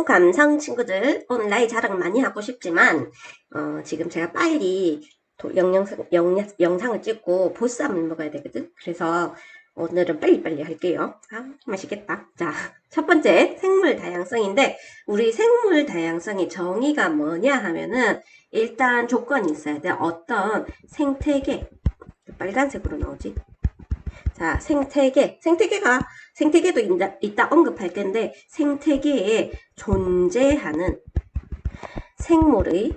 감성 친구들, 오늘 나의 자랑 많이 하고 싶지만, 지금 제가 빨리 영상을 찍고 보쌈을 먹어야 되거든? 그래서 오늘은 빨리빨리 할게요. 맛있겠다. 자, 첫 번째, 생물 다양성인데, 우리 생물 다양성의 정의가 뭐냐 하면은, 일단 조건이 있어야 돼. 어떤 생태계, 빨간색으로 나오지? 자, 생태계도 이따 언급할 텐데, 생태계에 존재하는 생물의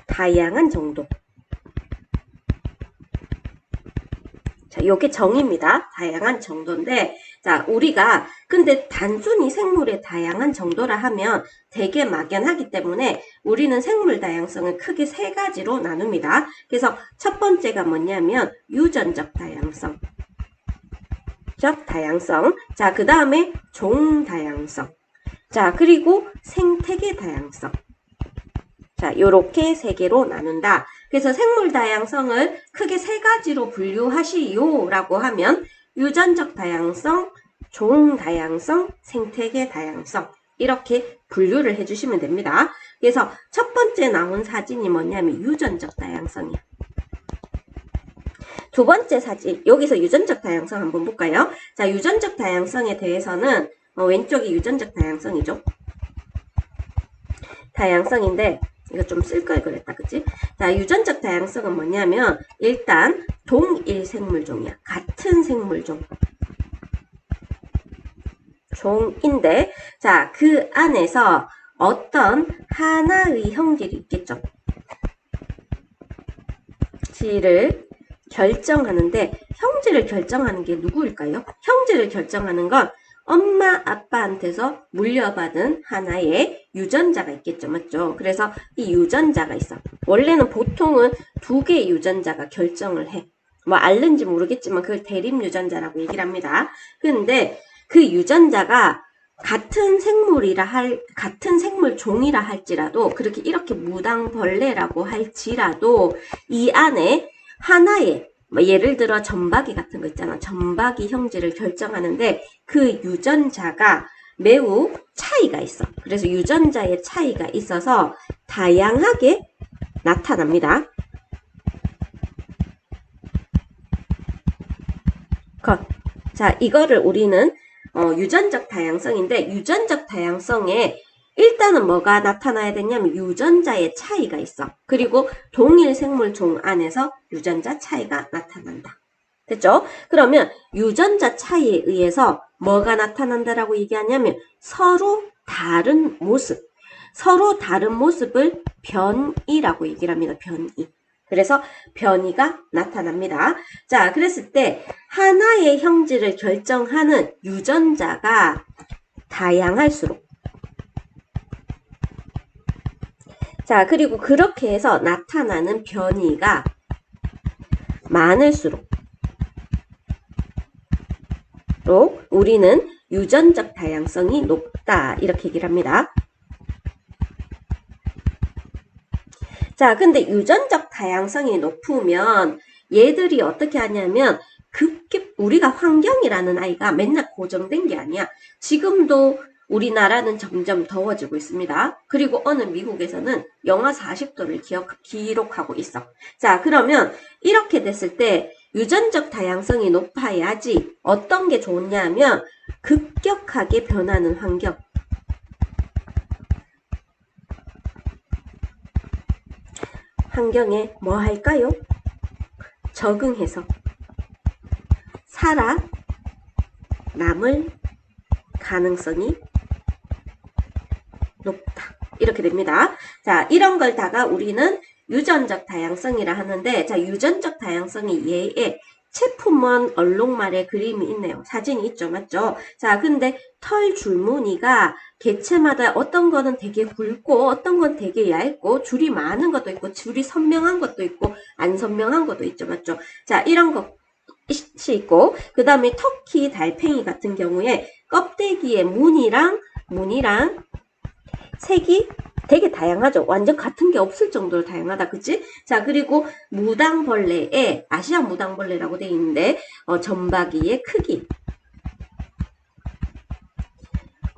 다양한 정도. 자, 요게 정의입니다. 다양한 정도인데, 자, 우리가, 근데 단순히 생물의 다양한 정도라 하면 되게 막연하기 때문에 우리는 생물 다양성을 크게 세 가지로 나눕니다. 그래서 첫 번째가 뭐냐면, 유전적 다양성. 다양성. 자, 그 다음에 종 다양성. 자, 그리고 생태계 다양성. 자, 요렇게 세 개로 나눈다. 그래서 생물 다양성을 크게 세 가지로 분류하시오라고 하면 유전적 다양성, 종 다양성, 생태계 다양성 이렇게 분류를 해주시면 됩니다. 그래서 첫 번째 나온 사진이 뭐냐면 유전적 다양성이야. 두 번째 사진, 여기서 유전적 다양성 한번 볼까요? 자, 유전적 다양성에 대해서는 왼쪽이 유전적 다양성이죠. 다양성인데 이거 좀 쓸 걸 그랬다, 그치? 자, 유전적 다양성은 뭐냐면 일단 동일 생물종이야. 같은 생물종. 종인데 자, 그 안에서 어떤 하나의 형질이 있겠죠. 질을 결정하는데 형질을 결정하는 게 누구일까요? 형질을 결정하는 건 엄마 아빠한테서 물려받은 하나의 유전자가 있겠죠. 맞죠? 그래서 이 유전자가 있어. 원래는 보통은 두 개의 유전자가 결정을 해. 뭐 알는지 모르겠지만 그걸 대립 유전자라고 얘기를 합니다. 근데 그 유전자가 같은 생물종이라 할지라도 그렇게 이렇게 무당벌레라고 할지라도 이 안에 하나의 예를 들어 점박이 같은 거 있잖아. 점박이 형질을 결정하는데 그 유전자가 매우 차이가 있어. 그래서 유전자의 차이가 있어서 다양하게 나타납니다. 자, 이거를 우리는 유전적 다양성인데 유전적 다양성에 일단은 뭐가 나타나야 되냐면 유전자의 차이가 있어. 그리고 동일 생물종 안에서 유전자 차이가 나타난다. 됐죠? 그러면 유전자 차이에 의해서 뭐가 나타난다라고 얘기하냐면 서로 다른 모습을 변이라고 얘기를 합니다. 변이. 그래서 변이가 나타납니다. 자, 그랬을 때 하나의 형질을 결정하는 유전자가 다양할수록 자, 그리고 그렇게 해서 나타나는 변이가 많을수록 우리는 유전적 다양성이 높다 이렇게 얘기를 합니다. 자, 근데 유전적 다양성이 높으면 얘들이 어떻게 하냐면 우리가 환경이라는 아이가 맨날 고정된 게 아니야. 지금도 우리나라는 점점 더워지고 있습니다. 그리고 어느 미국에서는 영하 40도를 기록하고 있어. 자, 그러면 이렇게 됐을 때 유전적 다양성이 높아야지 어떤 게 좋냐면 급격하게 변하는 환경에 뭐 할까요? 적응해서 살아남을 가능성이 높다. 이렇게 됩니다. 자, 이런 걸 다가 우리는 유전적 다양성이라 하는데, 자, 유전적 다양성이 얘의 체프먼 얼룩말의 그림이 있네요. 사진이 있죠. 맞죠? 자, 근데 털 줄무늬가 개체마다 어떤 거는 되게 굵고 어떤 건 되게 얇고 줄이 많은 것도 있고 줄이 선명한 것도 있고 안 선명한 것도 있죠. 맞죠? 자, 이런 것이 있고 그 다음에 터키 달팽이 같은 경우에 껍데기에 무늬랑 색이 되게 다양하죠. 완전 같은 게 없을 정도로 다양하다. 그치? 자, 그리고 무당벌레에 아시아 무당벌레라고 되어 있는데 점박이의 크기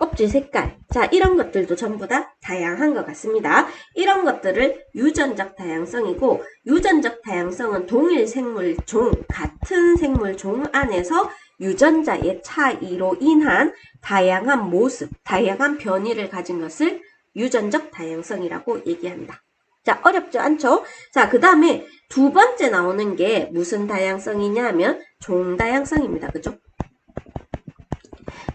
껍질 색깔. 자, 이런 것들도 전부 다 다양한 것 같습니다. 이런 것들을 유전적 다양성이고, 유전적 다양성은 동일 생물 종, 같은 생물 종 안에서 유전자의 차이로 인한 다양한 모습, 다양한 변이를 가진 것을 유전적 다양성이라고 얘기한다. 자, 어렵죠? 않죠? 자, 그 다음에 두 번째 나오는 게 무슨 다양성이냐 하면 종다양성입니다. 그죠?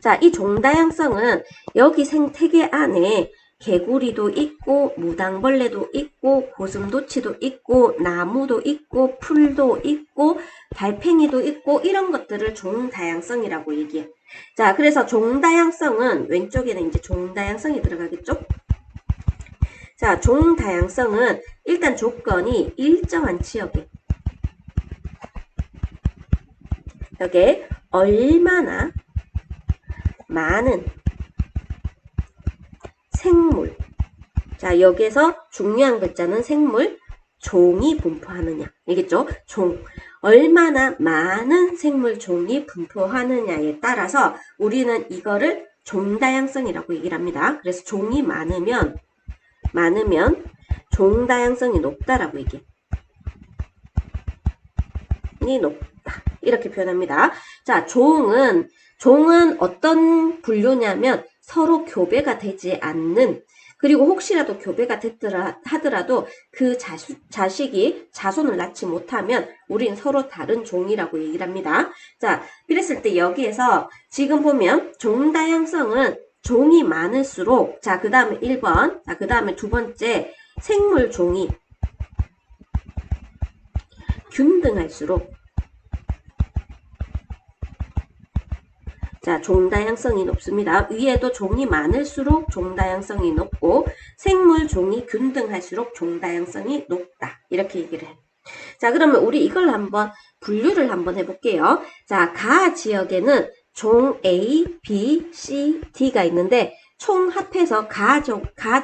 자, 이 종다양성은 여기 생태계 안에 개구리도 있고 무당벌레도 있고 고슴도치도 있고 나무도 있고 풀도 있고 달팽이도 있고 이런 것들을 종다양성이라고 얘기해. 자, 그래서 종다양성은 왼쪽에는 이제 종다양성이 들어가겠죠? 자, 종다양성은 일단 조건이 일정한 지역에 여기에 얼마나 많은 생물, 자 여기에서 중요한 글자는 생물 종이 분포하느냐, 알겠죠? 종, 얼마나 많은 생물 종이 분포하느냐에 따라서 우리는 이거를 종다양성이라고 얘기를 합니다. 그래서 종이 많으면 종다양성이 높다라고 얘기해. 이 높다 이렇게 표현합니다. 자, 종은 어떤 분류냐면 서로 교배가 되지 않는, 그리고 혹시라도 교배가 됐더라 하더라도 그 자식이 자손을 낳지 못하면 우린 서로 다른 종이라고 얘기를 합니다. 자, 그랬을 때 여기에서 지금 보면 종다양성은 종이 많을수록, 자, 그 다음에 1번, 자, 그 다음에 두 번째, 생물 종이 균등할수록, 자, 종다양성이 높습니다. 위에도 종이 많을수록 종다양성이 높고, 생물 종이 균등할수록 종다양성이 높다. 이렇게 얘기를 해요. 자, 그러면 우리 이걸 한번 분류를 한번 해볼게요. 자, 가 지역에는 종 A, B, C, D가 있는데 총 합해서 가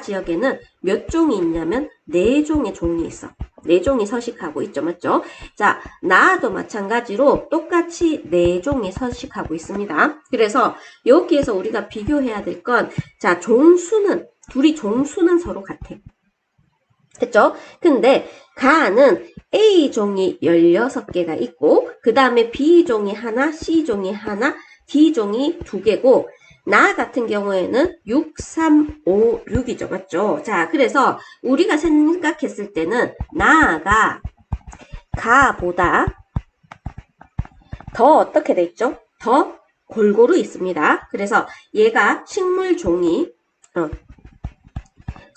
지역에는 몇 종이 있냐면 4종의 종이 있어. 4종이 서식하고 있죠. 맞죠? 자, 나도 마찬가지로 똑같이 4종이 서식하고 있습니다. 그래서 여기에서 우리가 비교해야 될 건, 자, 둘이 종수는 서로 같아. 됐죠? 근데 가는 A종이 16개가 있고, 그 다음에 B종이 하나, C종이 하나, D종이 2개고, 나 같은 경우에는 6, 3, 5, 6이죠. 맞죠? 자, 그래서 우리가 생각했을 때는 나가 가보다 더 어떻게 돼 있죠? 더 골고루 있습니다. 그래서 얘가 식물 종이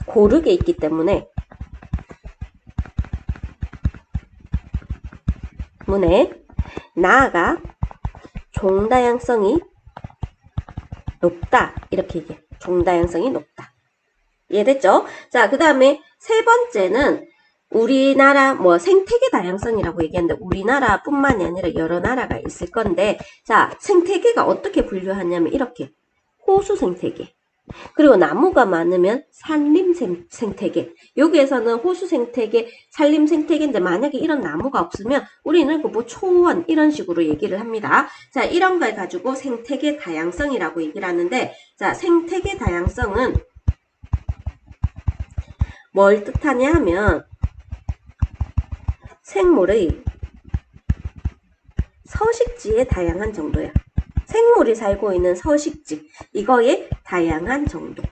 고르게 있기 때문에 나가 종다양성이 높다. 이렇게 얘기해. 종다양성이 높다. 이해됐죠? 자, 그 다음에 세 번째는 우리나라 생태계 다양성이라고 얘기하는데 우리나라뿐만이 아니라 여러 나라가 있을 건데, 자, 생태계가 어떻게 분류하냐면 이렇게 호수 생태계, 그리고 나무가 많으면 산림 생태계. 여기에서는 호수 생태계, 산림 생태계인데 만약에 이런 나무가 없으면 우리는 초원 이런 식으로 얘기를 합니다. 자, 이런 걸 가지고 생태계 다양성이라고 얘기를 하는데, 자, 생태계 다양성은 뭘 뜻하냐 하면 생물의 서식지의 다양한 정도야. 생물이 살고 있는 서식지, 이거의 다양한 정도를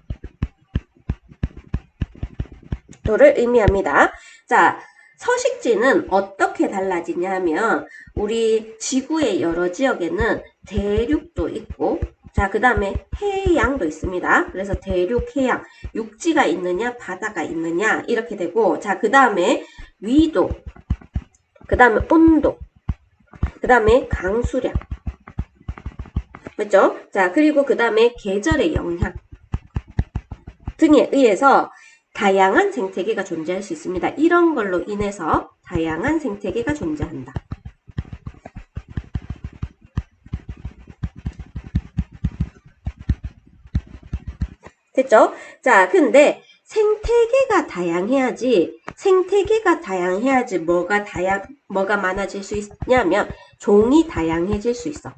의미합니다. 자, 서식지는 어떻게 달라지냐 하면 우리 지구의 여러 지역에는 대륙도 있고, 자, 그 다음에 해양도 있습니다. 그래서 대륙, 해양, 육지가 있느냐, 바다가 있느냐, 이렇게 되고, 자, 그 다음에 위도, 그 다음에 온도, 그 다음에 강수량, 그렇죠? 자, 그리고 그 다음에 계절의 영향 등에 의해서 다양한 생태계가 존재할 수 있습니다. 이런 걸로 인해서 다양한 생태계가 존재한다. 됐죠? 자, 근데 생태계가 다양해야지 뭐가 많아질 수 있냐면 종이 다양해질 수 있어.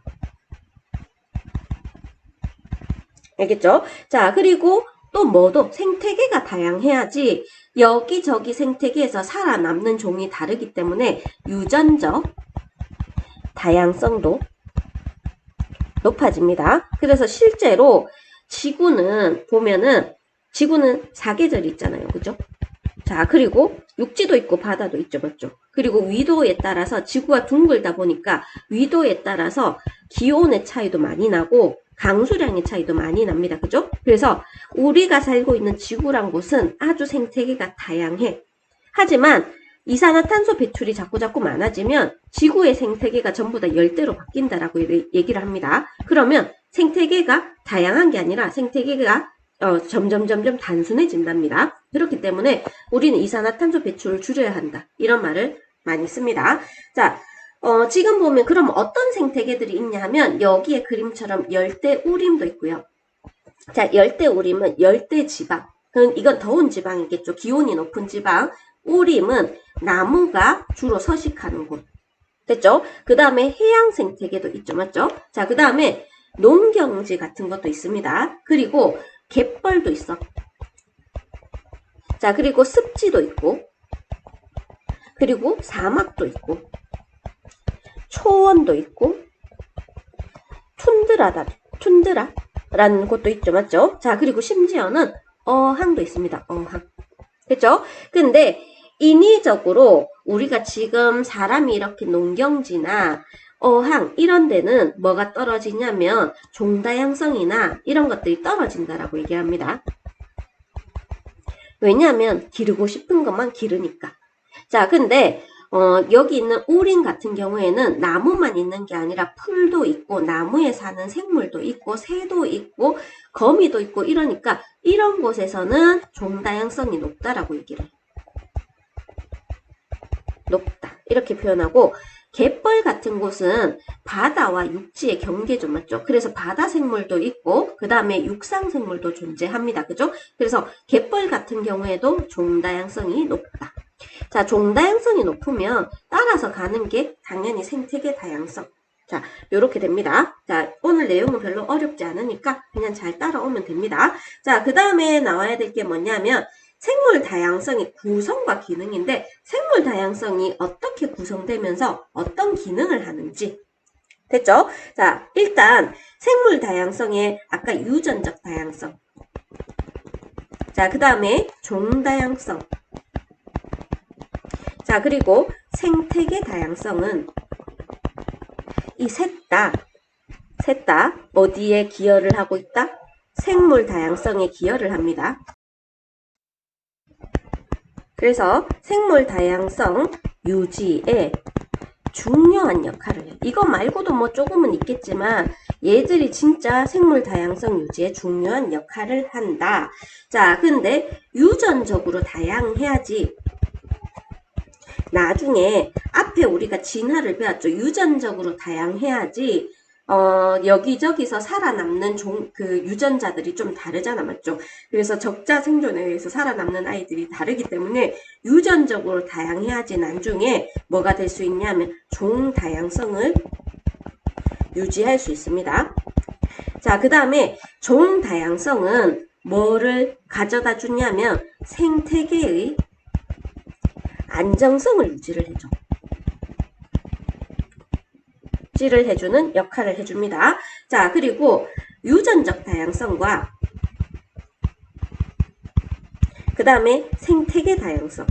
알겠죠? 자, 그리고 또 뭐도 생태계가 다양해야지 여기저기 생태계에서 살아남는 종이 다르기 때문에 유전적 다양성도 높아집니다. 그래서 실제로 지구는 보면은 지구는 사계절이 있잖아요. 그죠? 자, 그리고 육지도 있고 바다도 있죠. 맞죠? 그리고 위도에 따라서 지구가 둥글다 보니까 위도에 따라서 기온의 차이도 많이 나고 강수량의 차이도 많이 납니다. 그죠? 그래서 우리가 살고 있는 지구란 곳은 아주 생태계가 다양해. 하지만 이산화탄소 배출이 자꾸 많아지면 지구의 생태계가 전부 다 열대로 바뀐다라고 얘기를 합니다. 그러면 생태계가 다양한 게 아니라 생태계가 점점 단순해진답니다. 그렇기 때문에 우리는 이산화탄소 배출을 줄여야 한다. 이런 말을 많이 씁니다. 자, 지금 보면 그럼 어떤 생태계들이 있냐 하면 여기에 그림처럼 열대우림도 있고요. 자, 열대우림은 열대지방. 이건 더운 지방이겠죠. 기온이 높은 지방. 우림은 나무가 주로 서식하는 곳. 됐죠? 그 다음에 해양 생태계도 있죠. 맞죠? 자, 그 다음에 농경지 같은 것도 있습니다. 그리고 갯벌도 있어. 자, 그리고 습지도 있고, 그리고 사막도 있고, 초원도 있고, 툰드라라는 곳도 있죠. 맞죠? 자, 그리고 심지어는 어항도 있습니다. 어항. 그죠? 근데 인위적으로 우리가 지금 사람이 이렇게 농경지나 어항 이런 데는 뭐가 떨어지냐면 종다양성이나 이런 것들이 떨어진다라고 얘기합니다. 왜냐하면 기르고 싶은 것만 기르니까. 자, 근데 여기 있는 우림 같은 경우에는 나무만 있는 게 아니라 풀도 있고 나무에 사는 생물도 있고 새도 있고 거미도 있고 이러니까 이런 곳에서는 종다양성이 높다라고 얘기를 해요. 높다 이렇게 표현하고 갯벌 같은 곳은 바다와 육지의 경계죠. 맞죠? 그래서 바다 생물도 있고 그 다음에 육상 생물도 존재합니다. 그죠? 그래서 갯벌 같은 경우에도 종다양성이 높다. 자, 종다양성이 높으면 따라서 가는 게 당연히 생태계 다양성. 자, 요렇게 됩니다. 자, 오늘 내용은 별로 어렵지 않으니까 그냥 잘 따라오면 됩니다. 자, 그 다음에 나와야 될 게 뭐냐면 생물 다양성의 구성과 기능인데 생물 다양성이 어떻게 구성되면서 어떤 기능을 하는지. 됐죠? 자, 일단 생물 다양성의 아까 유전적 다양성. 자, 그 다음에 종 다양성. 자, 그리고 생태계 다양성은 이 셋 다 어디에 기여를 하고 있다? 생물 다양성에 기여를 합니다. 그래서 생물 다양성 유지에 중요한 역할을 해요. 이거 말고도 뭐 조금은 있겠지만 얘들이 진짜 생물 다양성 유지에 중요한 역할을 한다. 자, 근데 유전적으로 다양해야지 나중에 앞에 우리가 진화를 배웠죠. 유전적으로 다양해야지 여기저기서 살아남는 그 유전자들이 좀 다르잖아. 맞죠? 그래서 적자 생존에 의해서 살아남는 아이들이 다르기 때문에 유전적으로 다양해야지 나중에 뭐가 될 수 있냐면 종 다양성을 유지할 수 있습니다. 자, 그 다음에 종 다양성은 뭐를 가져다 주냐면 생태계의 안정성을 유지를 해줘. 유지를 해주는 역할을 해줍니다. 자, 그리고 유전적 다양성과 그 다음에 생태계 다양성.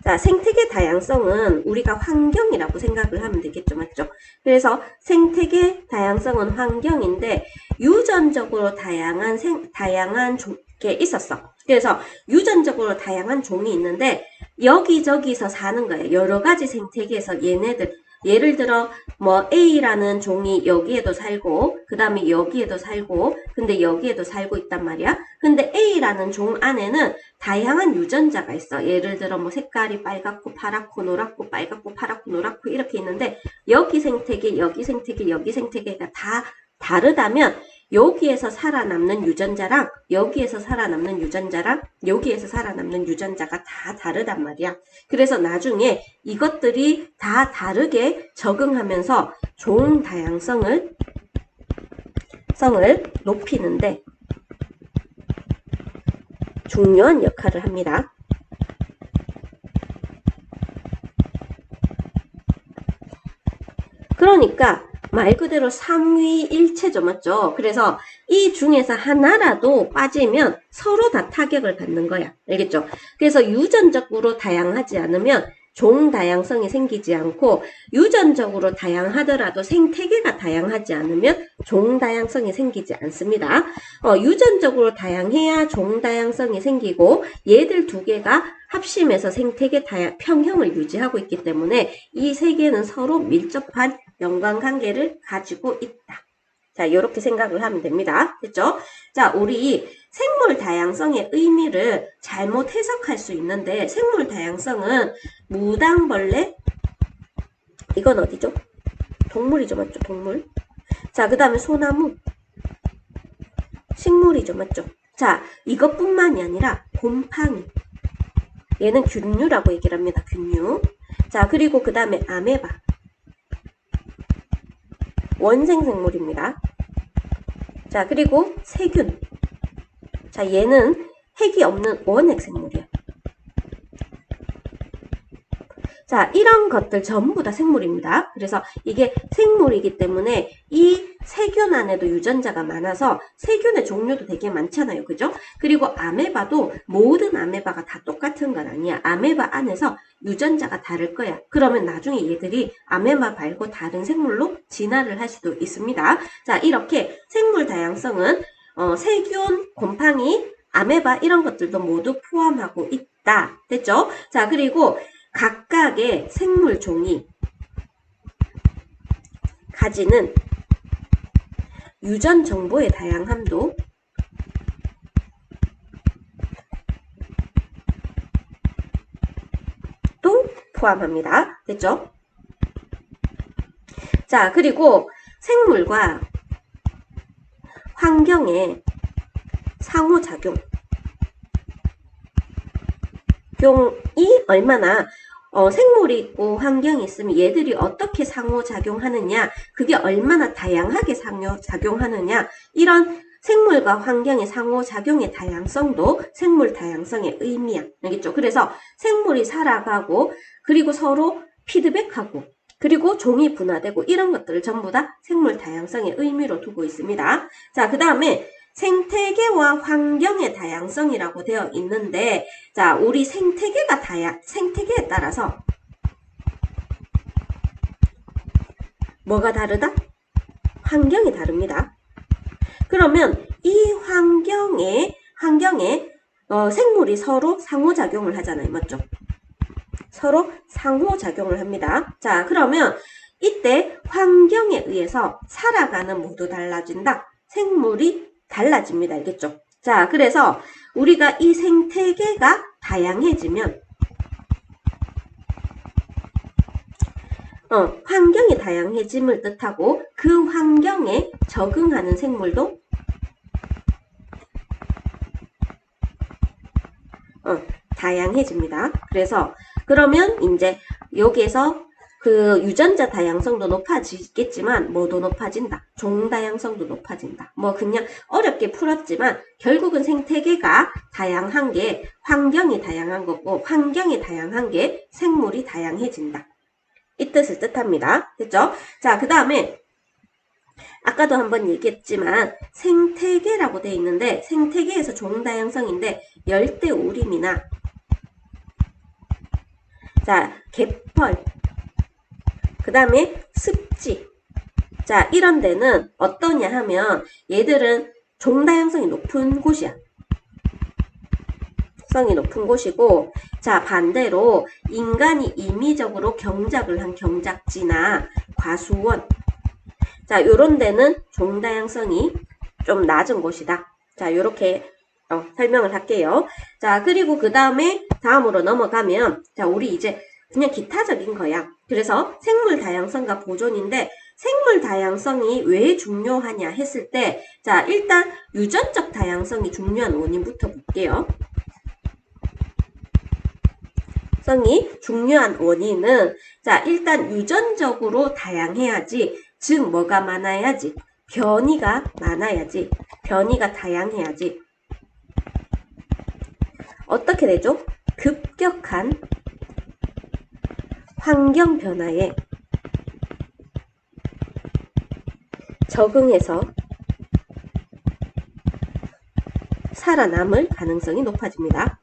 자, 생태계 다양성은 우리가 환경이라고 생각을 하면 되겠죠. 맞죠? 그래서 생태계 다양성은 환경인데 유전적으로 다양한 게 있었어. 그래서 유전적으로 다양한 종이 있는데 여기저기서 사는 거예요. 여러 가지 생태계에서 얘네들 예를 들어 뭐 A라는 종이 여기에도 살고 그 다음에 여기에도 살고 근데 여기에도 살고 있단 말이야. 근데 A라는 종 안에는 다양한 유전자가 있어. 예를 들어 뭐 색깔이 빨갛고 파랗고 노랗고 빨갛고 파랗고 노랗고 이렇게 있는데 여기 생태계 여기 생태계 여기 생태계가 다 다르다면 여기에서 살아남는 유전자랑 여기에서 살아남는 유전자랑 여기에서 살아남는 유전자가 다 다르단 말이야. 그래서 나중에 이것들이 다 다르게 적응하면서 종 다양성을 높이는데 중요한 역할을 합니다. 그러니까 말 그대로 삼위일체죠, 맞죠? 그래서 이 중에서 하나라도 빠지면 서로 다 타격을 받는 거야. 알겠죠? 그래서 유전적으로 다양하지 않으면 종다양성이 생기지 않고, 유전적으로 다양하더라도 생태계가 다양하지 않으면 종다양성이 생기지 않습니다. 유전적으로 다양해야 종다양성이 생기고, 얘들 두 개가 합심해서 생태계 평형을 유지하고 있기 때문에 이 세 개는 서로 밀접한 연관관계를 가지고 있다. 자, 이렇게 생각을 하면 됩니다. 됐죠? 자, 우리 생물 다양성의 의미를 잘못 해석할 수 있는데, 생물 다양성은 무당벌레, 이건 어디죠? 동물이죠, 맞죠? 동물. 자, 그 다음에 소나무, 식물이죠, 맞죠? 자, 이것뿐만이 아니라 곰팡이, 얘는 균류라고 얘기를 합니다. 균류. 자, 그리고 그 다음에 아메바, 원생생물입니다. 자, 그리고 세균. 자, 얘는 핵이 없는 원핵생물이야. 자, 이런 것들 전부 다 생물입니다. 그래서 이게 생물이기 때문에 이 세균 안에도 유전자가 많아서 세균의 종류도 되게 많잖아요. 그죠? 그리고 아메바도 모든 아메바가 다 똑같은 건 아니야. 아메바 안에서 유전자가 다를 거야. 그러면 나중에 얘들이 아메바 말고 다른 생물로 진화를 할 수도 있습니다. 자, 이렇게 생물 다양성은 세균, 곰팡이, 아메바 이런 것들도 모두 포함하고 있다. 됐죠? 자, 그리고 각각의 생물 종이 가지는 유전 정보의 다양함도 또 포함합니다. 됐죠? 자, 그리고 생물과 환경의 상호작용이 얼마나 생물이 있고 환경이 있으면 얘들이 어떻게 상호작용하느냐, 그게 얼마나 다양하게 상호작용하느냐, 이런 생물과 환경의 상호작용의 다양성도 생물 다양성의 의미야. 알겠죠? 그래서 생물이 살아가고, 그리고 서로 피드백하고, 그리고 종이 분화되고, 이런 것들을 전부 다 생물 다양성의 의미로 두고 있습니다. 자, 그 다음에 생태계와 환경의 다양성이라고 되어 있는데, 자, 우리 생태계에 따라서 뭐가 다르다? 환경이 다릅니다. 그러면 이 환경에 생물이 서로 상호작용을 하잖아요. 맞죠? 서로 상호작용을 합니다. 자, 그러면 이때 환경에 의해서 살아가는 모두 달라진다. 생물이 달라집니다. 알겠죠? 자, 그래서 우리가 이 생태계가 다양해지면 환경이 다양해짐을 뜻하고, 그 환경에 적응하는 생물도 다양해집니다. 그래서 그러면 이제 여기에서 그 유전자 다양성도 높아지겠지만 뭐도 높아진다. 종 다양성도 높아진다. 뭐 그냥 어렵게 풀었지만 결국은 생태계가 다양한 게 환경이 다양한 거고, 환경이 다양한 게 생물이 다양해진다. 이 뜻을 뜻합니다. 됐죠? 자, 그 다음에 아까도 한번 얘기했지만 생태계라고 되어 있는데, 생태계에서 종 다양성인데 열대우림이나 자, 갯벌, 그 다음에 습지. 자, 이런 데는 어떠냐 하면 얘들은 종다양성이 높은 곳이야. 성이 높은 곳이고, 자, 반대로 인간이 임의적으로 경작을 한 경작지나 과수원, 자, 요런 데는 종다양성이 좀 낮은 곳이다. 자, 요렇게 설명을 할게요. 자, 그리고 그 다음에 다음으로 넘어가면, 자, 우리 이제 그냥 기타적인 거야. 그래서 생물 다양성과 보존인데, 생물 다양성이 왜 중요하냐 했을 때, 자, 일단 유전적 다양성이 중요한 원인부터 볼게요. 성이 중요한 원인은, 자, 일단 유전적으로 다양해야지, 즉 뭐가 많아야지, 변이가 많아야지, 변이가 다양해야지 어떻게 되죠? 급격한 환경 변화에 적응해서 살아남을 가능성이 높아집니다.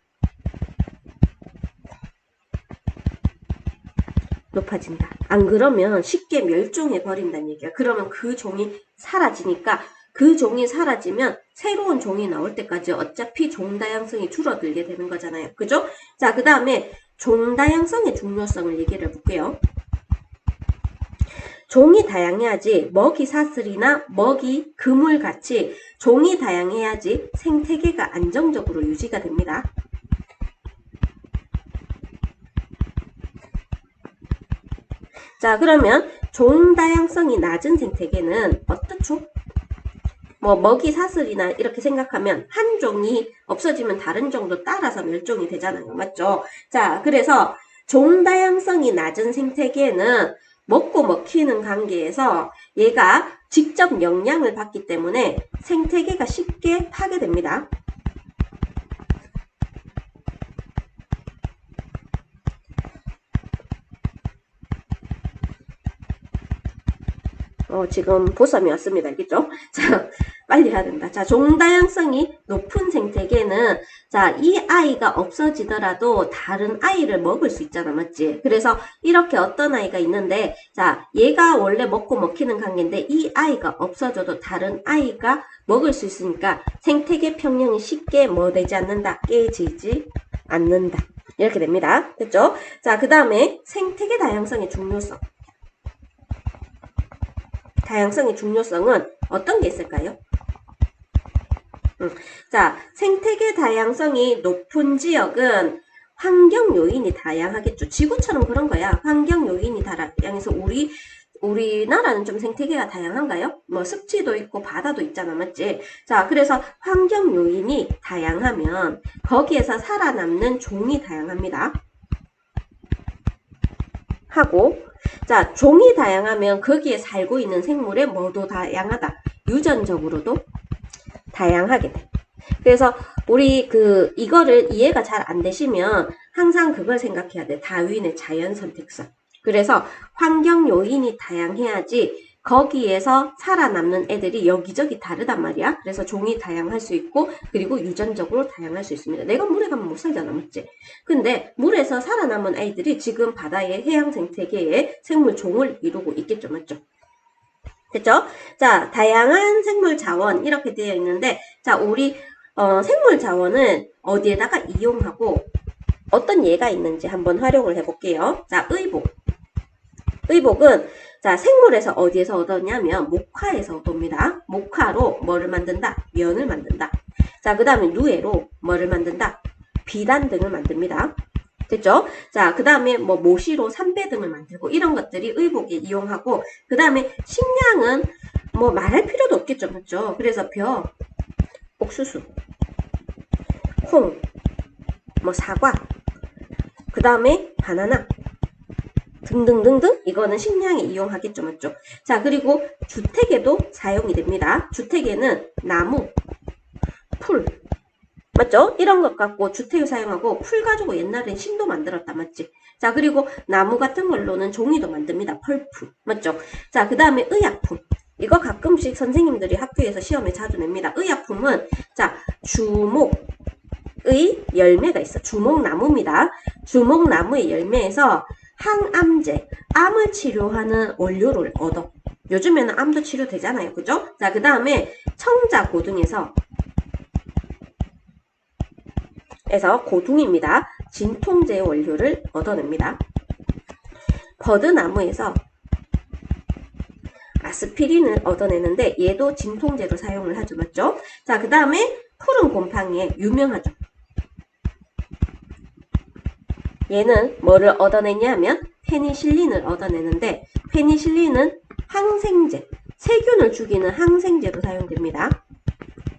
높아진다. 안 그러면 쉽게 멸종해 버린다는 얘기야. 그러면 그 종이 사라지니까, 그 종이 사라지면 새로운 종이 나올 때까지 어차피 종 다양성이 줄어들게 되는 거잖아요. 그죠? 자, 그 다음에 종 다양성의 중요성을 얘기를 해볼게요. 종이 다양해야지 먹이 사슬이나 먹이 그물같이 종이 다양해야지 생태계가 안정적으로 유지가 됩니다. 자, 그러면 종 다양성이 낮은 생태계는 어떻죠? 뭐 먹이 사슬이나 이렇게 생각하면 한 종이 없어지면 다른 종도 따라서 멸종이 되잖아요. 맞죠? 자, 그래서 종 다양성이 낮은 생태계는 먹고 먹히는 관계에서 얘가 직접 영향을 받기 때문에 생태계가 쉽게 파괴됩니다. 지금 보쌈이 왔습니다. 알겠죠? 자, 빨리 해야 된다. 자, 종다양성이 높은 생태계는, 자, 이 아이가 없어지더라도 다른 아이를 먹을 수 있잖아. 맞지? 그래서 이렇게 어떤 아이가 있는데, 자, 얘가 원래 먹고 먹히는 관계인데, 이 아이가 없어져도 다른 아이가 먹을 수 있으니까 생태계 평형이 쉽게 뭐 되지 않는다? 깨지지 않는다. 이렇게 됩니다. 됐죠? 자, 그 다음에 생태계 다양성의 중요성. 다양성의 중요성은 어떤 게 있을까요? 자, 생태계 다양성이 높은 지역은 환경 요인이 다양하겠죠. 지구처럼 그런 거야. 환경 요인이 다양해서 우리나라는 좀 생태계가 다양한가요? 뭐 습지도 있고 바다도 있잖아. 맞지? 자, 그래서 환경 요인이 다양하면 거기에서 살아남는 종이 다양합니다. 하고, 자, 종이 다양하면 거기에 살고 있는 생물의 뭐도 다양하다. 유전적으로도 다양하게 돼. 그래서 우리 이거를 이해가 잘 안 되시면 항상 그걸 생각해야 돼. 다윈의 자연 선택선. 그래서 환경 요인이 다양해야지 거기에서 살아남는 애들이 여기저기 다르단 말이야. 그래서 종이 다양할 수 있고, 그리고 유전적으로 다양할 수 있습니다. 내가 물에 가면 못 살잖아, 맞지? 근데 물에서 살아남은 애들이 지금 바다의 해양 생태계의 생물 종을 이루고 있겠죠, 맞죠? 됐죠? 자, 다양한 생물 자원 이렇게 되어 있는데, 자, 우리 생물 자원은 어디에다가 이용하고 어떤 예가 있는지 한번 활용을 해볼게요. 자, 의복. 의복은 자, 생물에서 어디에서 얻었냐면 목화에서 얻습니다. 목화로 뭐를 만든다? 면을 만든다. 자, 그 다음에 누에로 뭐를 만든다? 비단 등을 만듭니다. 됐죠? 자, 그 다음에 뭐 모시로 삼배 등을 만들고 이런 것들이 의복에 이용하고, 그 다음에 식량은 뭐 말할 필요도 없겠죠. 맞죠? 그래서 벼, 옥수수, 콩, 뭐 사과, 그 다음에 바나나 등등등등 이거는 식량에 이용하겠죠. 맞죠? 자, 그리고 주택에도 사용이 됩니다. 주택에는 나무, 풀, 맞죠? 이런 것 갖고 주택을 사용하고, 풀 가지고 옛날엔 심도 만들었다. 맞지? 자, 그리고 나무 같은 걸로는 종이도 만듭니다. 펄프. 맞죠? 자, 그 다음에 의약품. 이거 가끔씩 선생님들이 학교에서 시험에 자주 냅니다. 의약품은 자, 주목의 열매가 있어. 주목나무입니다. 주목나무의 열매에서 항암제, 암을 치료하는 원료를 얻어. 요즘에는 암도 치료되잖아요. 그죠? 자, 그 다음에 청자고등에서 고둥입니다. 진통제 원료를 얻어냅니다. 버드나무에서 아스피린을 얻어내는데 얘도 진통제로 사용을 하죠. 맞죠? 자, 그 다음에 푸른 곰팡이에 유명하죠. 얘는 뭐를 얻어내냐면 페니실린을 얻어내는데, 페니실린은 항생제, 세균을 죽이는 항생제로 사용됩니다.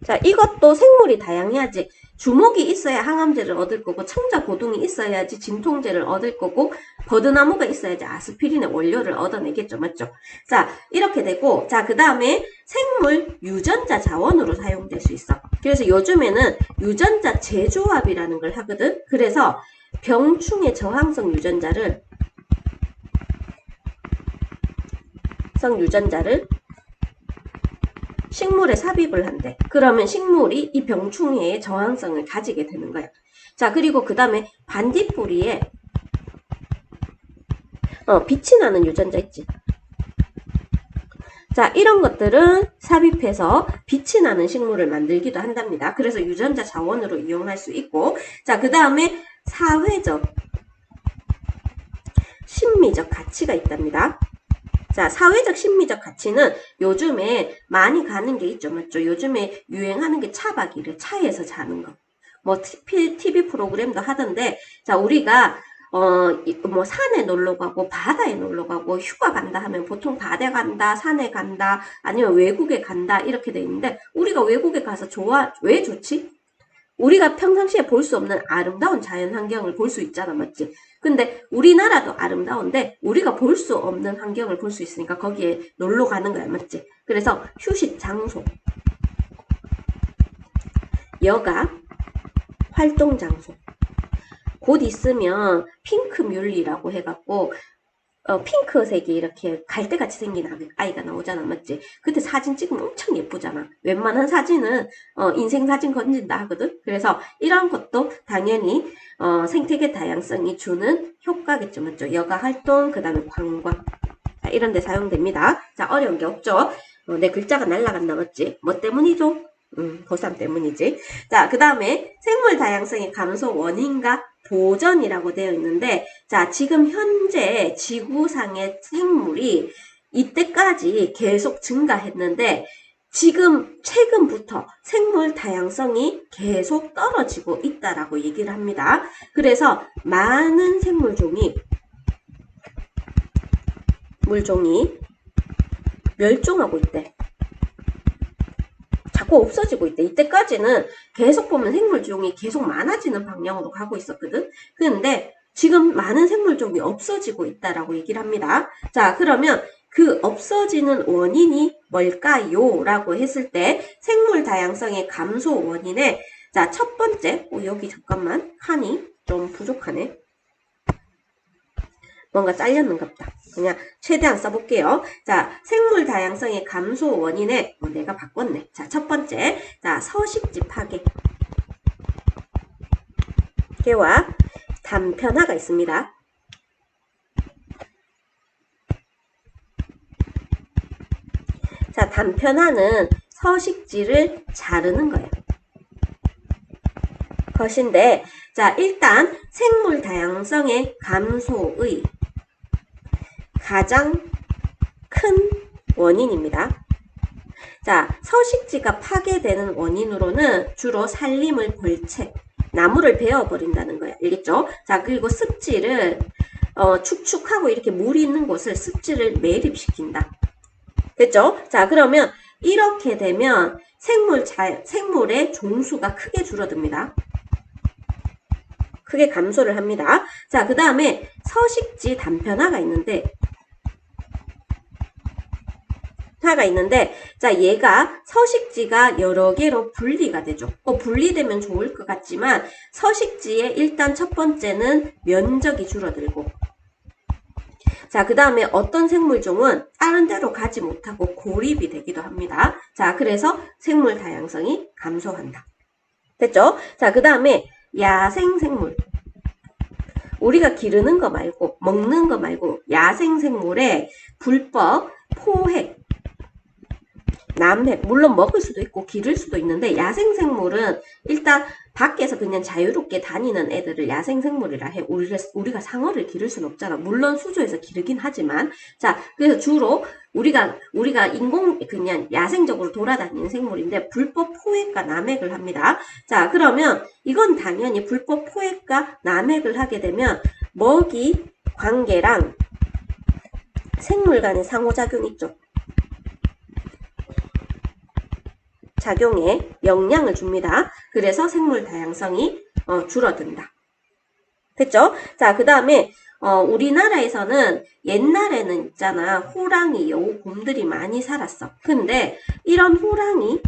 자, 이것도 생물이 다양해야지 주목이 있어야 항암제를 얻을 거고 청자고둥이 있어야지 진통제를 얻을 거고 버드나무가 있어야지 아스피린의 원료를 얻어내겠죠. 맞죠? 자, 이렇게 되고 자, 그 다음에 생물 유전자 자원으로 사용될 수 있어. 그래서 요즘에는 유전자 재조합이라는 걸 하거든. 그래서 병충해 저항성 유전자를 식물에 삽입을 한대. 그러면 식물이 이 병충해의 저항성을 가지게 되는 거야. 자, 그리고 그 다음에 반딧불이에 빛이 나는 유전자 있지. 자, 이런 것들은 삽입해서 빛이 나는 식물을 만들기도 한답니다. 그래서 유전자 자원으로 이용할 수 있고, 자, 그 다음에 사회적, 심미적 가치가 있답니다. 자, 사회적 심미적 가치는 요즘에 많이 가는 게 있죠. 맞죠? 요즘에 유행하는 게 차박이래. 차에서 자는 거. 뭐 TV 프로그램도 하던데, 자, 우리가 뭐 산에 놀러 가고 바다에 놀러 가고 휴가 간다 하면 보통 바다 간다, 산에 간다, 아니면 외국에 간다 이렇게 돼 있는데, 우리가 외국에 가서 왜 좋지? 우리가 평상시에 볼 수 없는 아름다운 자연 환경을 볼 수 있잖아. 맞지? 근데 우리나라도 아름다운데 우리가 볼 수 없는 환경을 볼 수 있으니까 거기에 놀러 가는 거야. 맞지? 그래서 휴식 장소, 여가, 활동 장소. 곧 있으면 핑크뮬리라고 해갖고 핑크색이 이렇게 갈대같이 생긴 아이가 나오잖아. 맞지? 그때 사진 찍으면 엄청 예쁘잖아. 웬만한 사진은 인생 사진 건진다 하거든. 그래서 이런 것도 당연히 생태계 다양성이 주는 효과겠죠. 맞죠? 여가 활동, 그 다음에 관광, 이런 데 사용됩니다. 자, 어려운 게 없죠? 내 글자가 날라간다. 맞지? 뭐 때문이죠? 고3 때문이지. 자, 그 다음에 생물 다양성의 감소 원인과 보전이라고 되어 있는데, 자, 지금 현재 지구상의 생물이 이때까지 계속 증가했는데, 지금 최근부터 생물 다양성이 계속 떨어지고 있다라고 얘기를 합니다. 그래서 많은 물종이 멸종하고 있대. 자꾸 없어지고 있대. 이때까지는 계속 보면 생물종이 계속 많아지는 방향으로 가고 있었거든. 근데 지금 많은 생물종이 없어지고 있다라고 얘기를 합니다. 자, 그러면 그 없어지는 원인이 뭘까요? 라고 했을 때 생물 다양성의 감소 원인에 자, 첫 번째, 여기 잠깐만 칸이 좀 부족하네. 뭔가 잘렸는갑다. 그냥 최대한 써볼게요. 자, 생물 다양성의 감소 원인에 내가 바꿨네. 자, 첫 번째, 자, 서식지 파괴와 단편화가 있습니다. 자, 단편화는 서식지를 자르는 거예요. 것인데, 자, 일단 생물 다양성의 감소의 가장 큰 원인입니다. 자, 서식지가 파괴되는 원인으로는 주로 산림을 벌채, 나무를 베어버린다는 거야. 알겠죠? 자, 그리고 습지를 축축하고 이렇게 물이 있는 곳을 습지를 매립시킨다. 됐죠? 자, 그러면 이렇게 되면 생물의 종수가 크게 줄어듭니다. 크게 감소를 합니다. 자, 그 다음에 서식지 단편화가 있는데, 자, 얘가 서식지가 여러 개로 분리가 되죠. 분리되면 좋을 것 같지만 서식지에 일단 첫 번째는 면적이 줄어들고, 자, 그 다음에 어떤 생물종은 다른 데로 가지 못하고 고립이 되기도 합니다. 자, 그래서 생물 다양성이 감소한다. 됐죠? 자, 그 다음에 야생생물. 우리가 기르는 거 말고, 먹는 거 말고, 야생생물의 불법 포획, 남획, 물론 먹을 수도 있고 기를 수도 있는데, 야생생물은 일단 밖에서 그냥 자유롭게 다니는 애들을 야생생물이라 해. 우리가 상어를 기를 수는 없잖아. 물론 수조에서 기르긴 하지만. 자, 그래서 주로 우리가 그냥 야생적으로 돌아다니는 생물인데, 불법 포획과 남획을 합니다. 자, 그러면 이건 당연히 불법 포획과 남획을 하게 되면 먹이 관계랑 생물 간의 상호작용이 있죠. 작용에 영향을 줍니다. 그래서 생물 다양성이 줄어든다. 됐죠? 자, 그 다음에 우리나라에서는 옛날에는 있잖아. 호랑이, 여우, 곰들이 많이 살았어. 근데 이런 호랑이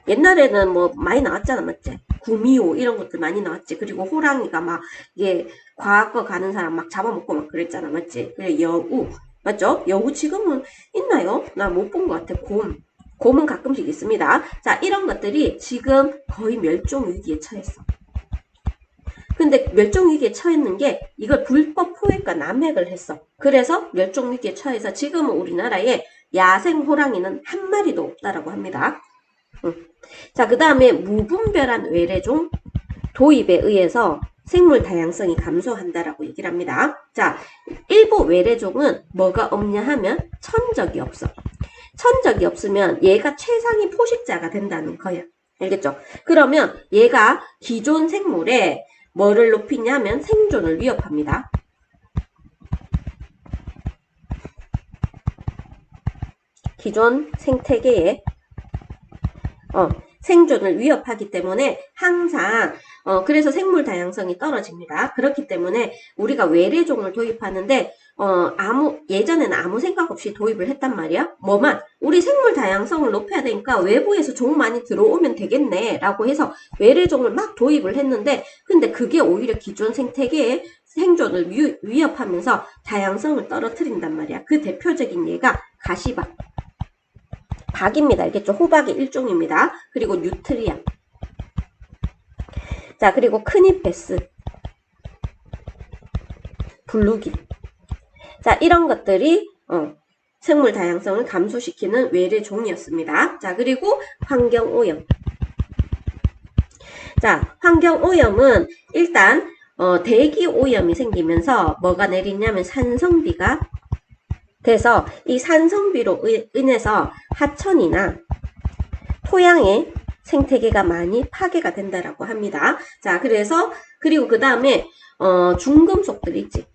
옛날에는 뭐 많이 나왔잖아, 맞지? 구미호 이런 것들 많이 나왔지. 그리고 호랑이가 막 이게 과학거 가는 사람 막 잡아먹고 막 그랬잖아, 맞지? 그리고 여우, 맞죠? 여우 지금은 있나요? 나 못 본 것 같아. 곰은 가끔씩 있습니다. 자, 이런 것들이 지금 거의 멸종 위기에 처했어. 근데 멸종 위기에 처했는 게 이걸 불법 포획과 남획을 했어. 그래서 멸종 위기에 처해서 지금은 우리나라에 야생 호랑이는 한 마리도 없다라고 합니다. 자, 그 다음에 무분별한 외래종 도입에 의해서 생물 다양성이 감소한다라고 얘기를 합니다. 자, 일부 외래종은 뭐가 없냐 하면 천적이 없어. 천적이 없으면 얘가 최상위 포식자가 된다는 거야. 알겠죠? 그러면 얘가 기존 생물에 뭐를 높이냐면 생존을 위협합니다. 기존 생태계에 생존을 위협하기 때문에 항상 그래서 생물 다양성이 떨어집니다. 그렇기 때문에 우리가 외래종을 도입하는데 예전에는 아무 생각 없이 도입을 했단 말이야. 뭐만 우리 생물 다양성을 높여야 되니까 외부에서 종 많이 들어오면 되겠네 라고 해서 외래종을 막 도입을 했는데 근데 그게 오히려 기존 생태계의 생존을 위협하면서 다양성을 떨어뜨린단 말이야. 그 대표적인 예가 가시박. 박입니다. 알겠죠? 호박의 일종입니다. 그리고 뉴트리아. 자, 그리고 크니페스. 블루기. 자, 이런 것들이 생물 다양성을 감소시키는 외래종이었습니다. 자, 그리고 환경오염. 자, 환경오염은 일단 대기오염이 생기면서 뭐가 내리냐면 산성비가 돼서 이 산성비로 인해서 하천이나 토양의 생태계가 많이 파괴가 된다라고 합니다. 자, 그리고 그 다음에 중금속들 있지.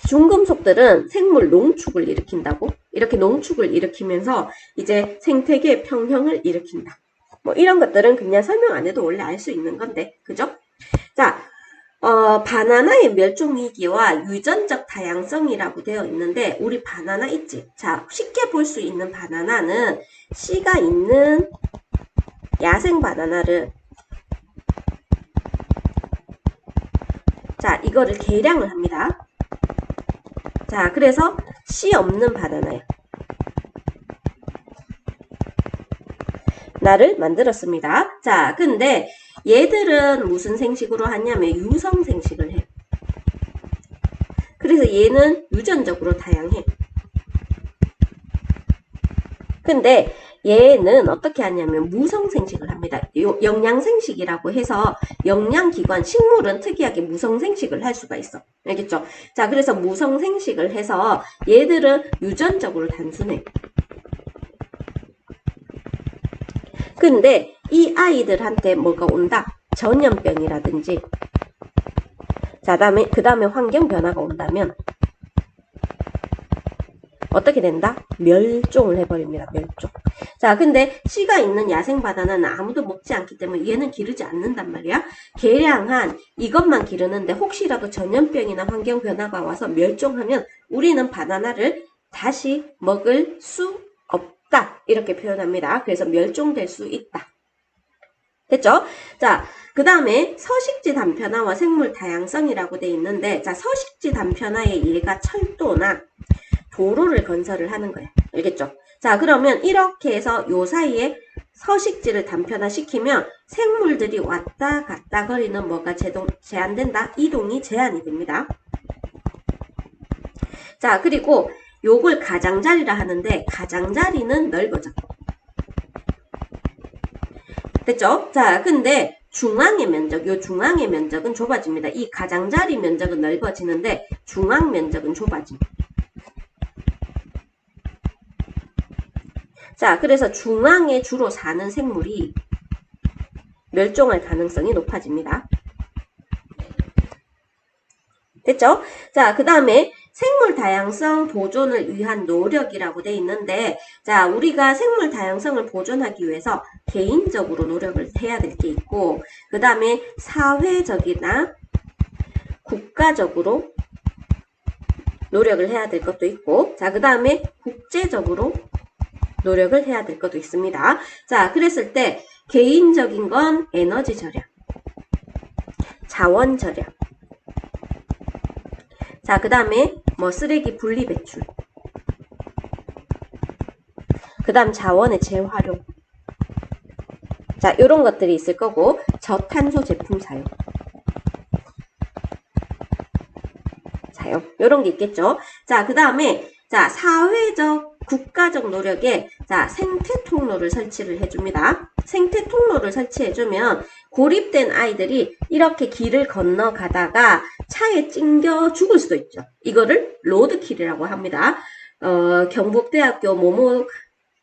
중금속들은 생물 농축을 일으킨다고. 이렇게 농축을 일으키면서 이제 생태계 평형을 일으킨다. 뭐 이런 것들은 그냥 설명 안 해도 원래 알 수 있는 건데, 그죠? 자, 바나나의 멸종위기와 유전적 다양성이라고 되어 있는데 우리 바나나 있지? 자, 쉽게 볼 수 있는 바나나는 씨가 있는 야생 바나나를 자, 이거를 계량을 합니다. 자, 그래서 씨 없는 바나나야. 나를 만들었습니다. 자, 근데 얘들은 무슨 생식으로 하냐면 유성 생식을 해. 그래서 얘는 유전적으로 다양해. 근데 얘는 어떻게 하냐면 무성 생식을 합니다. 영양 생식이라고 해서 영양기관, 식물은 특이하게 무성 생식을 할 수가 있어. 알겠죠? 자, 그래서 무성 생식을 해서 얘들은 유전적으로 단순해. 근데 이 아이들한테 뭐가 온다? 전염병이라든지 자, 그 다음에 환경 변화가 온다면 어떻게 된다? 멸종을 해버립니다. 멸종. 자, 근데 씨가 있는 야생 바나나는 아무도 먹지 않기 때문에 얘는 기르지 않는단 말이야. 계량한 이것만 기르는데 혹시라도 전염병이나 환경 변화가 와서 멸종하면 우리는 바나나를 다시 먹을 수 없다. 이렇게 표현합니다. 그래서 멸종될 수 있다. 됐죠? 자, 그 다음에 서식지 단편화와 생물 다양성이라고 돼 있는데 자, 서식지 단편화의 예가 철도나 도로를 건설을 하는 거예요. 알겠죠? 자, 그러면 이렇게 해서 요 사이에 서식지를 단편화시키면 생물들이 왔다 갔다 거리는 뭐가 제한된다? 이동이 제한이 됩니다. 자, 그리고 요걸 가장자리라 하는데 가장자리는 넓어져. 됐죠? 자, 근데 중앙의 면적, 요 중앙의 면적은 좁아집니다. 이 가장자리 면적은 넓어지는데 중앙 면적은 좁아집니다. 자, 그래서 중앙에 주로 사는 생물이 멸종할 가능성이 높아집니다. 됐죠? 자, 그 다음에 생물 다양성 보존을 위한 노력이라고 돼 있는데, 자, 우리가 생물 다양성을 보존하기 위해서 개인적으로 노력을 해야 될 게 있고, 그 다음에 사회적이나 국가적으로 노력을 해야 될 것도 있고, 자, 그 다음에 국제적으로 노력을 해야 될 것도 있습니다. 자, 그랬을 때 개인적인 건 에너지 절약, 자원 절약, 자, 그 다음에 뭐 쓰레기 분리 배출, 그 다음 자원의 재활용, 자, 이런 것들이 있을 거고, 저탄소 제품 사용, 이런 게 있겠죠. 자, 그 다음에 자, 사회적 국가적 노력에 자, 생태 통로를 설치를 해줍니다. 생태 통로를 설치해주면 고립된 아이들이 이렇게 길을 건너가다가 차에 찡겨 죽을 수도 있죠. 이거를 로드킬이라고 합니다. 경북대학교 모모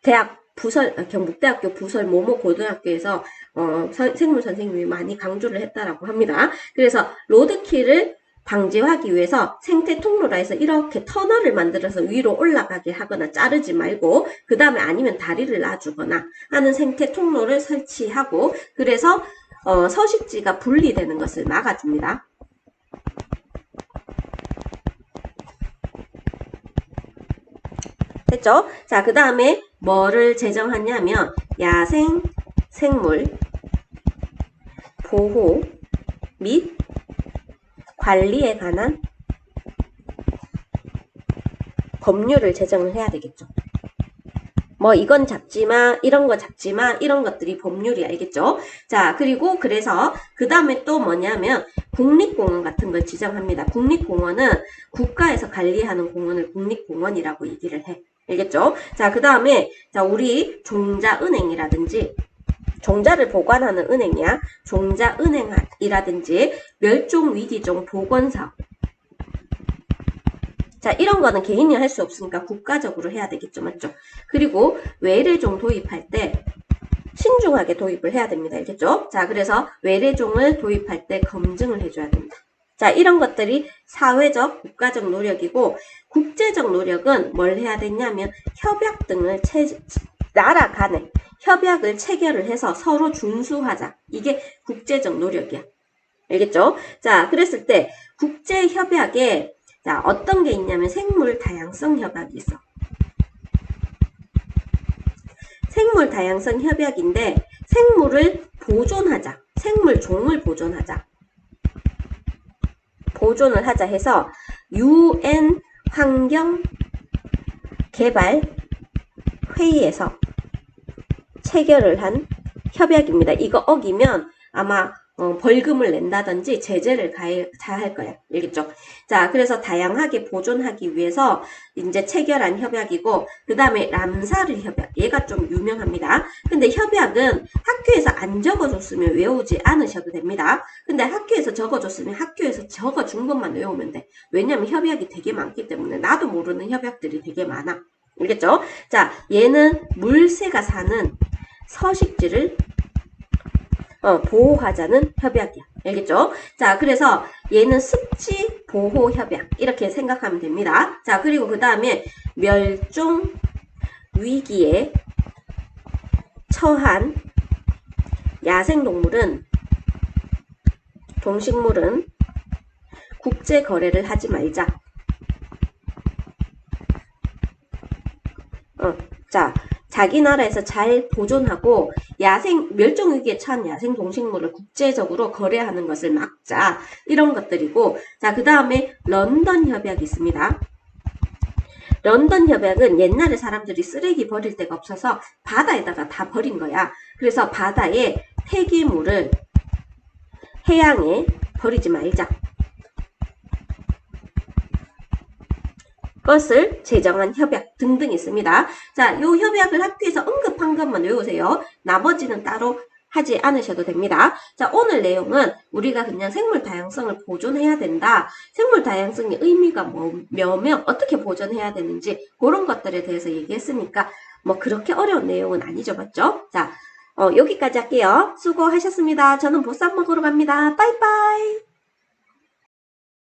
대학 경북대학교 부설 모모 고등학교에서 생물 선생님이 많이 강조를 했다라고 합니다. 그래서 로드킬을 방지하기 위해서 생태 통로라 해서 이렇게 터널을 만들어서 위로 올라가게 하거나 자르지 말고, 그 다음에 아니면 다리를 놔주거나 하는 생태 통로를 설치하고, 그래서 서식지가 분리되는 것을 막아줍니다. 됐죠? 자, 그 다음에 뭐를 제정하냐면 야생 생물 보호 및 관리에 관한 법률을 제정을 해야 되겠죠. 뭐 이건 잡지마, 이런 거 잡지마, 이런 것들이 법률이 알겠죠. 자, 그리고 그래서 그 다음에 또 뭐냐면 국립공원 같은 걸 지정합니다. 국립공원은 국가에서 관리하는 공원을 국립공원이라고 얘기를 해. 알겠죠? 자, 그 다음에 자, 우리 종자은행이라든지 종자를 보관하는 은행이야. 종자은행이라든지 멸종위기종 보건사업. 자, 이런 거는 개인이 할 수 없으니까 국가적으로 해야 되겠죠. 맞죠? 그리고 외래종 도입할 때 신중하게 도입을 해야 됩니다. 알겠죠? 자, 그래서 외래종을 도입할 때 검증을 해줘야 됩니다. 자, 이런 것들이 사회적, 국가적 노력이고, 국제적 노력은 뭘 해야 되냐면 협약 등을 나라 간에 협약을 체결을 해서 서로 준수하자. 이게 국제적 노력이야. 알겠죠? 자, 그랬을 때 국제협약에 자, 어떤 게 있냐면 생물 다양성 협약이 있어. 생물 다양성 협약인데 생물을 보존하자. 생물종을 보존하자. 보존을 하자 해서 UN 환경개발회의에서 체결을 한 협약입니다. 이거 어기면 아마 벌금을 낸다든지 제재를 가할 거야. 알겠죠? 자, 그래서 다양하게 보존하기 위해서 이제 체결한 협약이고, 그 다음에 람사르 협약. 얘가 좀 유명합니다. 근데 협약은 학교에서 안 적어줬으면 외우지 않으셔도 됩니다. 근데 학교에서 적어줬으면 학교에서 적어준 것만 외우면 돼. 왜냐면 협약이 되게 많기 때문에 나도 모르는 협약들이 되게 많아. 알겠죠? 자, 얘는 물새가 사는 서식지를 보호하자는 협약이야. 알겠죠? 자, 그래서 얘는 습지 보호 협약 이렇게 생각하면 됩니다. 자, 그리고 그 다음에 멸종 위기에 처한 야생동물은 동식물은 국제 거래를 하지 말자. 자, 자기 나라에서 잘 보존하고 멸종위기에 처한 야생 동식물을 국제적으로 거래하는 것을 막자. 이런 것들이고, 자, 그 다음에 런던 협약이 있습니다. 런던 협약은 옛날에 사람들이 쓰레기 버릴 데가 없어서 바다에다가 다 버린 거야. 그래서 바다에 폐기물을 해양에 버리지 말자. 것을 제정한 협약 등등 있습니다. 자, 요 협약을 학교에서 언급한 것만 외우세요. 나머지는 따로 하지 않으셔도 됩니다. 자, 오늘 내용은 우리가 그냥 생물 다양성을 보존해야 된다. 생물 다양성의 의미가 뭐며 어떻게 보존해야 되는지 그런 것들에 대해서 얘기했으니까 뭐 그렇게 어려운 내용은 아니죠. 맞죠? 자, 여기까지 할게요. 수고하셨습니다. 저는 보쌈 먹으러 갑니다. 빠이빠이.